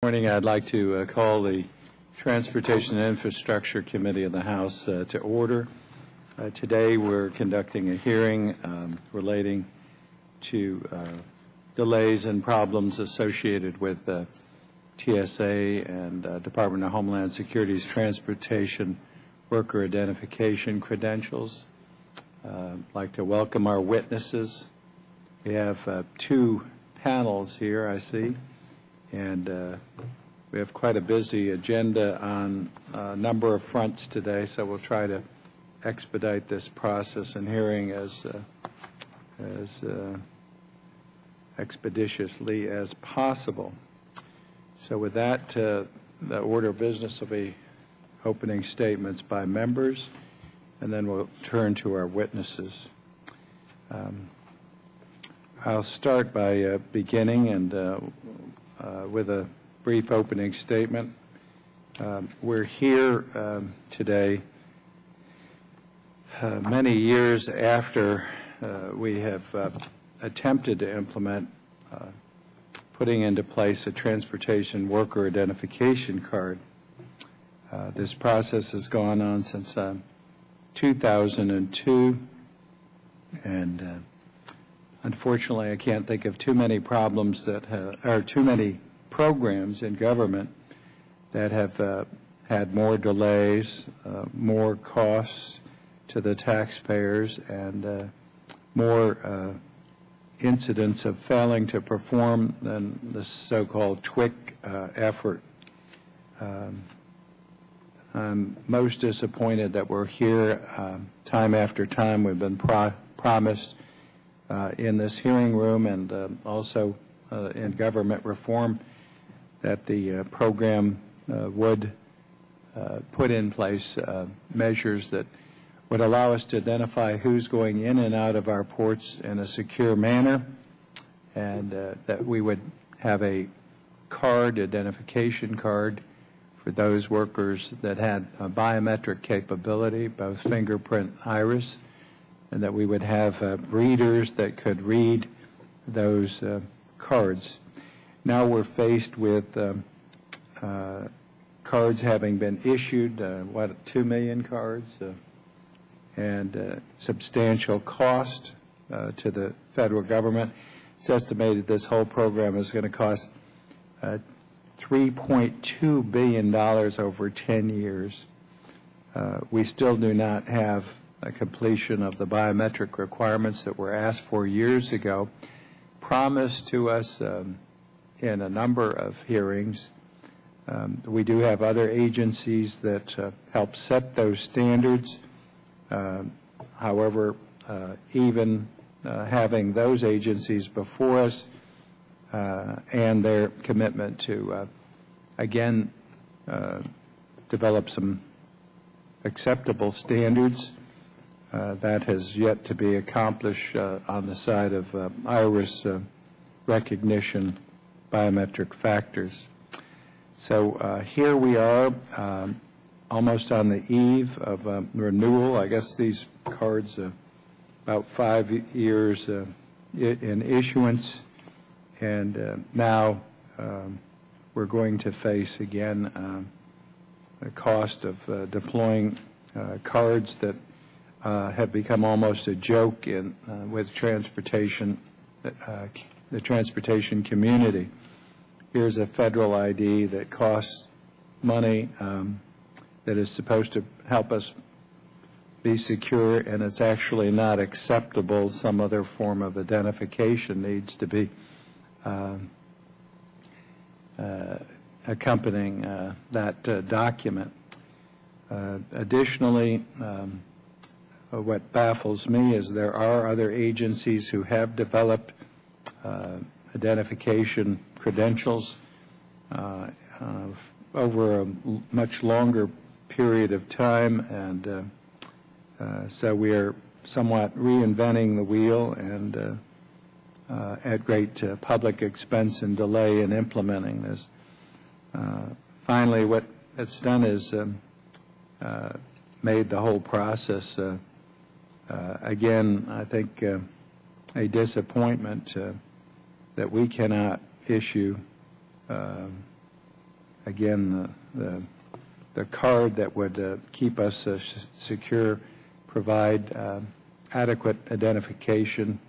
Morning. I'd like to call the Transportation and Infrastructure Committee of the House to order. Today we're conducting a hearing relating to delays and problems associated with TSA and Department of Homeland Security's transportation worker identification credentials. I'd like to welcome our witnesses. We have two panels here, I see. And we have quite a busy agenda on a number of fronts today, so we'll try to expedite this process and hearing as expeditiously as possible. So with that, the order of business will be opening statements by members, and then we'll turn to our witnesses. I'll start by beginning and with a brief opening statement. We're here today many years after we have attempted to implement putting into place a transportation worker identification card. This process has gone on since 2002, and unfortunately, I can't think of too many problems that or too many programs in government that have had more delays, more costs to the taxpayers, and more incidents of failing to perform than the so-called TWIC effort. I'm most disappointed that we're here time after time. We've been promised in this hearing room and also in government reform that the program would put in place measures that would allow us to identify who's going in and out of our ports in a secure manner, and that we would have a card, identification card, for those workers that had a biometric capability, both fingerprint, iris, and that we would have readers that could read those cards. Now we're faced with cards having been issued, 2 million cards, and substantial cost to the federal government. It's estimated this whole program is going to cost $3.2 billion over 10 years. We still do not have a completion of the biometric requirements that were asked for years ago, promised to us in a number of hearings. We do have other agencies that help set those standards. However, even having those agencies before us and their commitment to, again, develop some acceptable standards, that has yet to be accomplished on the side of iris recognition biometric factors. So here we are almost on the eve of renewal. I guess these cards about 5 years in issuance, and now we're going to face again the cost of deploying cards that have become almost a joke with transportation, the transportation community. Here's a federal ID that costs money, that is supposed to help us be secure, and it's actually not acceptable. Some other form of identification needs to be accompanying that document. Additionally, what baffles me is there are other agencies who have developed identification credentials over a much longer period of time, and so we are somewhat reinventing the wheel and at great public expense and delay in implementing this. Finally, what it's done is made the whole process again, I think, a disappointment that we cannot issue again, the card that would keep us secure, provide adequate identification,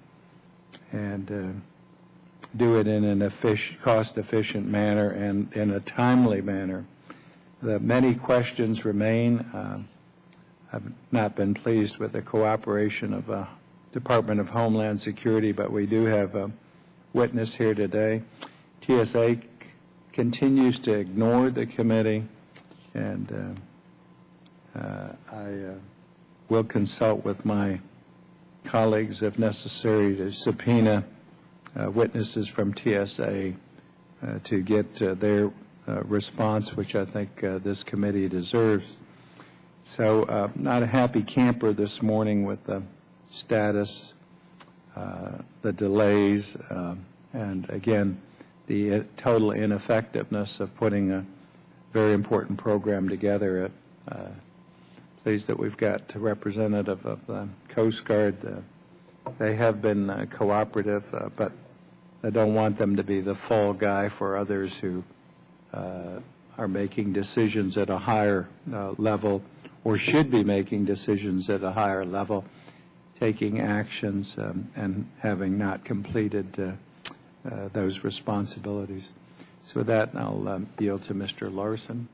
and do it in an cost-efficient manner and in a timely manner. The many questions remain. I've not been pleased with the cooperation of the Department of Homeland Security, but we do have a witness here today. TSA continues to ignore the committee, and I will consult with my colleagues, if necessary, to subpoena witnesses from TSA to get their response, which I think this committee deserves. So not a happy camper this morning with the status, the delays, and again, the total ineffectiveness of putting a very important program together. Pleased that we've got a representative of the Coast Guard. They have been cooperative, but I don't want them to be the fall guy for others who are making decisions at a higher level, or should be making decisions at a higher level, taking actions and having not completed those responsibilities. So with that, I'll yield to Mr. Larson.